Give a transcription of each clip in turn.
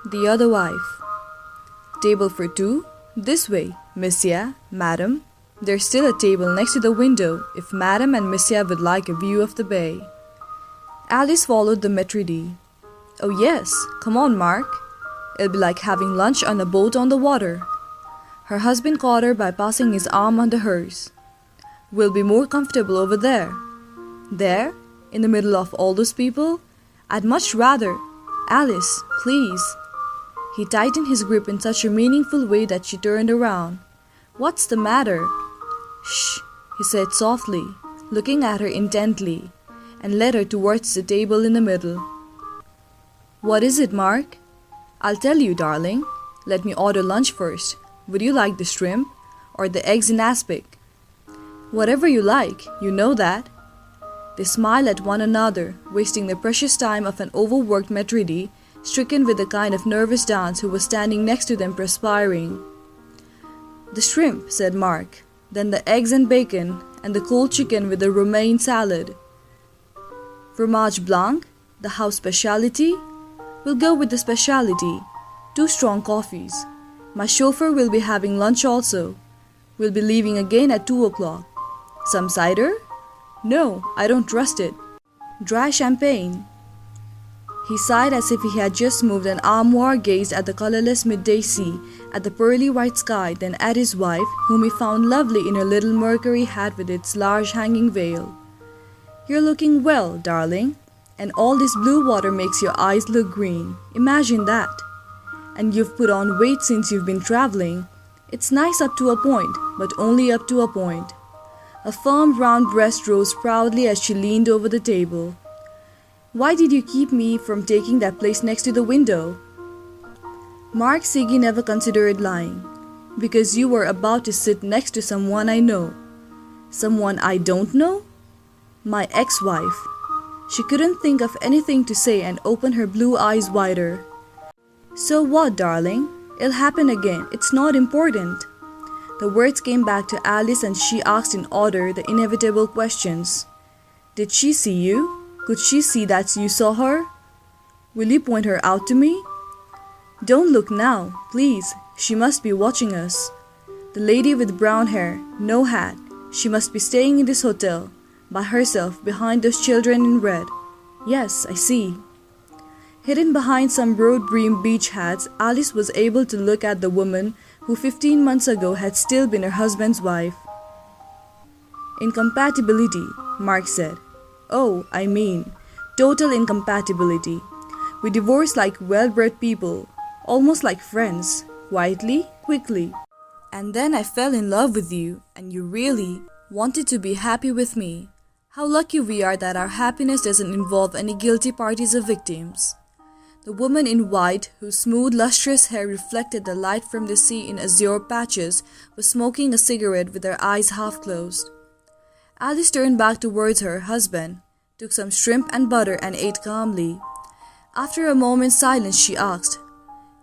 The other wife. Table for two? This way, Monsieur, Madam. There's still a table next to the window if Madam and Monsieur would like a view of the bay. Alice followed the maitre d'. Oh yes, come on, Mark. It'll be like having lunch on a boat on the water. Her husband caught her by passing his arm under hers. We'll be more comfortable over there. There? In the middle of all those people? I'd much rather. Alice, please. He tightened his grip in such a meaningful way that she turned around. What's the matter? Shh, he said softly, looking at her intently, and led her towards the table in the middle. What is it, Mark? I'll tell you, darling. Let me order lunch first. Would you like the shrimp or the eggs in aspic? Whatever you like, you know that. They smiled at one another, wasting the precious time of an overworked maitre d', stricken with a kind of nervous dance, who was standing next to them perspiring. The shrimp, said Mark, then the eggs and bacon, and the cold chicken with the romaine salad. Fromage blanc, the house speciality? We'll go with the speciality. 2 strong coffees. My chauffeur will be having lunch also. We'll be leaving again at 2 o'clock. Some cider? No, I don't trust it. Dry champagne. He sighed as if he had just moved an armoire, gazed at the colorless midday sea, at the pearly white sky, then at his wife, whom he found lovely in her little mercury hat with its large hanging veil. You're looking well, darling, and all this blue water makes your eyes look green. Imagine that. And you've put on weight since you've been traveling. It's nice up to a point, but only up to a point. A firm round breast rose proudly as she leaned over the table. Why did you keep me from taking that place next to the window? Mark Siggy never considered lying. Because you were about to sit next to someone I know. Someone I don't know? My ex-wife. She couldn't think of anything to say and opened her blue eyes wider. So what, darling? It'll happen again. It's not important. The words came back to Alice and she asked in order the inevitable questions. Did she see you? Could she see that you saw her? Will you point her out to me? Don't look now, please. She must be watching us. The lady with brown hair, no hat. She must be staying in this hotel, by herself behind those children in red. Yes, I see. Hidden behind some broad-brimmed beach hats, Alice was able to look at the woman who 15 months ago had still been her husband's wife. Incompatibility, Mark said. Oh, I mean, total incompatibility. We divorced like well-bred people, almost like friends, quietly, quickly. And then I fell in love with you, and you really wanted to be happy with me. How lucky we are that our happiness doesn't involve any guilty parties or victims. The woman in white, whose smooth, lustrous hair reflected the light from the sea in azure patches, was smoking a cigarette with her eyes half closed. Alice turned back towards her husband, took some shrimp and butter and ate calmly. After a moment's silence she asked,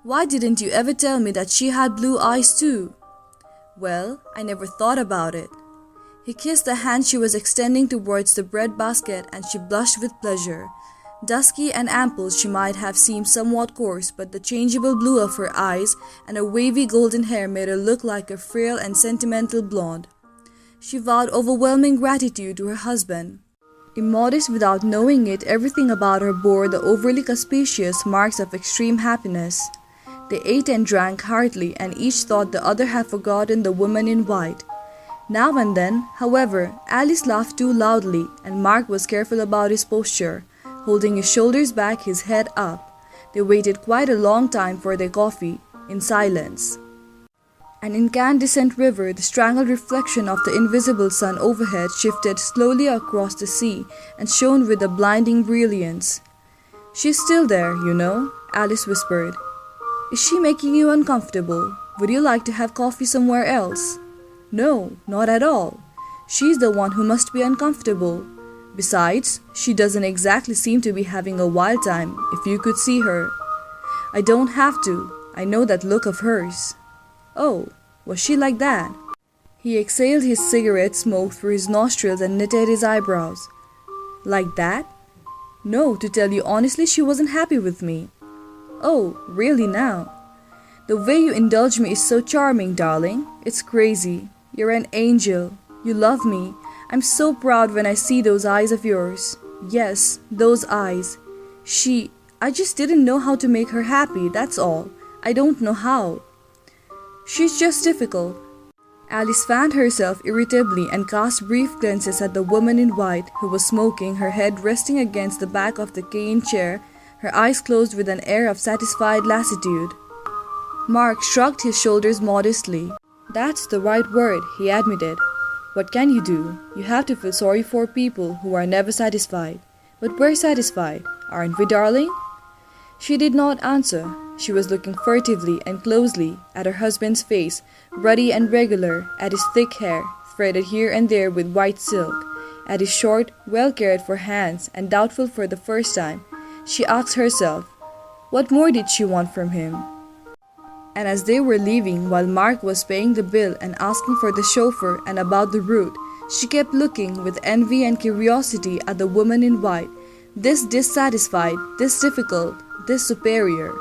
"Why didn't you ever tell me that she had blue eyes too?" "Well, I never thought about it." He kissed the hand she was extending towards the bread basket and she blushed with pleasure. Dusky and ample, she might have seemed somewhat coarse, but the changeable blue of her eyes and her wavy golden hair made her look like a frail and sentimental blonde. She vowed overwhelming gratitude to her husband. Immodest without knowing it, everything about her bore the overly conspicuous marks of extreme happiness. They ate and drank heartily, and each thought the other had forgotten the woman in white. Now and then, however, Alice laughed too loudly, and Mark was careful about his posture, holding his shoulders back, his head up. They waited quite a long time for their coffee, in silence. An incandescent river, the strangled reflection of the invisible sun overhead, shifted slowly across the sea and shone with a blinding brilliance. "She's still there, you know," Alice whispered. "Is she making you uncomfortable? Would you like to have coffee somewhere else?" "No, not at all. She's the one who must be uncomfortable. Besides, she doesn't exactly seem to be having a wild time, if you could see her." "I don't have to. I know that look of hers." "Oh, was she like that?" He exhaled his cigarette smoke through his nostrils and knitted his eyebrows. "Like that?" "No, to tell you honestly, she wasn't happy with me." Oh, really now? The way you indulge me is so charming, darling. It's crazy. You're an angel. You love me. I'm so proud when I see those eyes of yours. Yes, those eyes. I just didn't know how to make her happy, that's all. I don't know how. She's just difficult. Alice fanned herself irritably and cast brief glances at the woman in white who was smoking, her head resting against the back of the cane chair, her eyes closed with an air of satisfied lassitude. Mark shrugged his shoulders modestly. That's the right word, he admitted. What can you do? You have to feel sorry for people who are never satisfied. But we're satisfied, aren't we, darling? She did not answer. She was looking furtively and closely at her husband's face, ruddy and regular, at his thick hair, threaded here and there with white silk, at his short, well-cared-for hands, and doubtful for the first time, she asked herself, what more did she want from him? And as they were leaving, while Mark was paying the bill and asking for the chauffeur and about the route, she kept looking with envy and curiosity at the woman in white, this dissatisfied, this difficult, this superior.